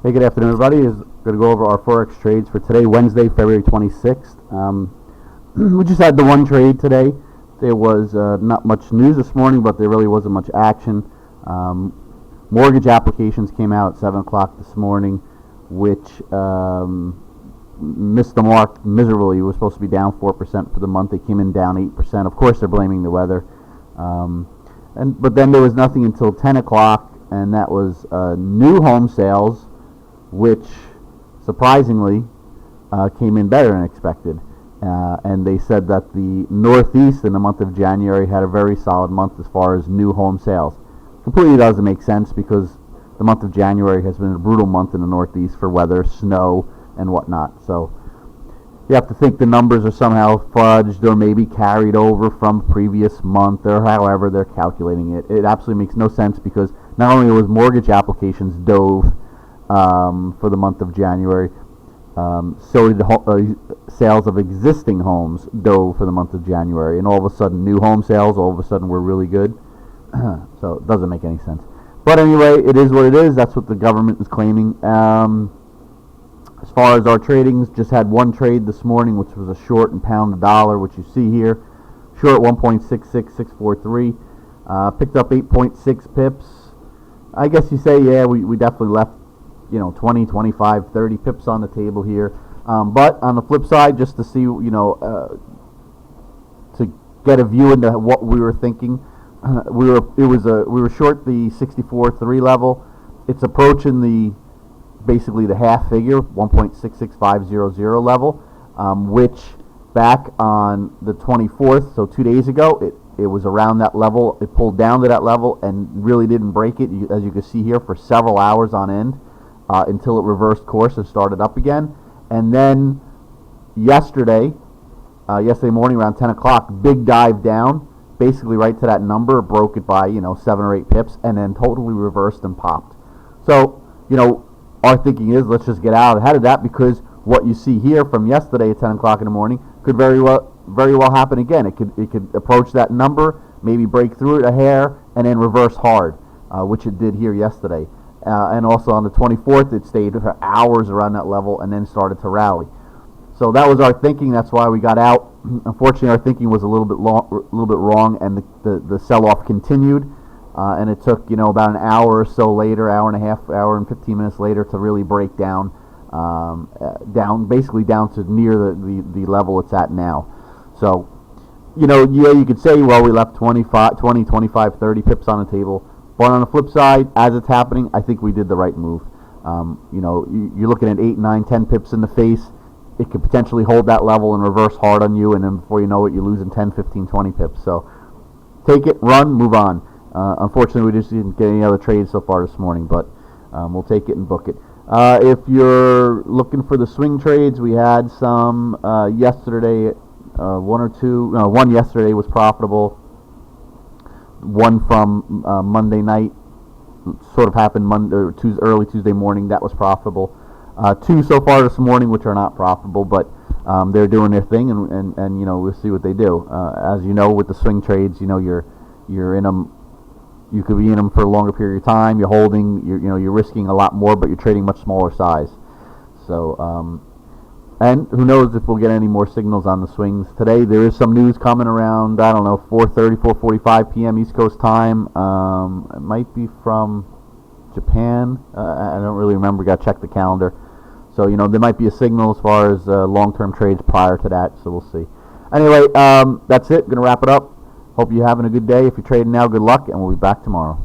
Hey, good afternoon, everybody. Is going to go over our Forex trades for today, Wednesday, February 26th. We just had the one trade today. There was not much news this morning, but there really wasn't much action. Mortgage applications came out at 7 o'clock this morning, which missed the mark miserably. It was supposed to be down 4% for the month. They came in down 8%. Of course, they're blaming the weather. But then there was nothing until 10 o'clock, and that was new home sales, which surprisingly came in better than expected. And they said that the Northeast in the month of January had a very solid month as far as new home sales. Completely doesn't make sense because the month of January has been a brutal month in the Northeast for weather, snow, and whatnot. So you have to think the numbers are somehow fudged or maybe carried over from previous month or however they're calculating it. It absolutely makes no sense because not only was mortgage applications dove for the month of January, so did the sales of existing homes dove for the month of January, and all of a sudden new home sales all of a sudden were really good. So it doesn't make any sense. But anyway, it is what it is. That's what the government is claiming. As far as our tradings, just had one trade this morning, which was a short and pound the dollar, which you see here. Short 1.66643. Picked up 8.6 pips. I guess you say, yeah, we definitely left 20, 25, 30 pips on the table here. But on the flip side, just to see, to get a view into what we were thinking, we were short the 64.3 level. It's approaching basically the half figure, 1.66500 level, which back on the 24th, so 2 days ago, it was around that level. It pulled down to that level and really didn't break it, as you can see here, for several hours on end. Until it reversed course and started up again. And then yesterday morning around 10 o'clock, big dive down, basically right to that number, broke it by 7 or 8 pips, and then totally reversed and popped. So our thinking is, let's just get out ahead of that, because what you see here from yesterday at 10 o'clock in the morning could very well happen again. It could approach that number, maybe break through it a hair, and then reverse hard, which it did here yesterday. And also on the 24th, it stayed for hours around that level and then started to rally. So that was our thinking. That's why we got out. Unfortunately, our thinking was a little bit wrong, and the sell-off continued. And it took about an hour or so later, hour and a half, hour and 15 minutes later, to really break down, basically down to near the level it's at now. So, you could say, well, we left 20, 25, 30 pips on the table. But on the flip side, as it's happening, I think we did the right move. You're looking at 8, 9, 10 pips in the face. It could potentially hold that level and reverse hard on you, and then before you know it, you're losing 10, 15, 20 pips. So take it, run, move on. Unfortunately, we just didn't get any other trades so far this morning, but we'll take it and book it. If you're looking for the swing trades, we had some yesterday, one or two. No, one yesterday was profitable. One from Monday night sort of happened early Tuesday morning. That was profitable. Two so far this morning, which are not profitable, but they're doing their thing, and we'll see what they do. As you know, with the swing trades, you're in them. You could be in them for a longer period of time. You're holding. You're risking a lot more, but you're trading much smaller size. So. And who knows if we'll get any more signals on the swings today. There is some news coming around, 4:30, 4:45 p.m. East Coast time. It might be from Japan. I don't really remember. Got to check the calendar. So, there might be a signal as far as long-term trades prior to that. So we'll see. Anyway, that's it. Going to wrap it up. Hope you're having a good day. If you're trading now, good luck, and we'll be back tomorrow.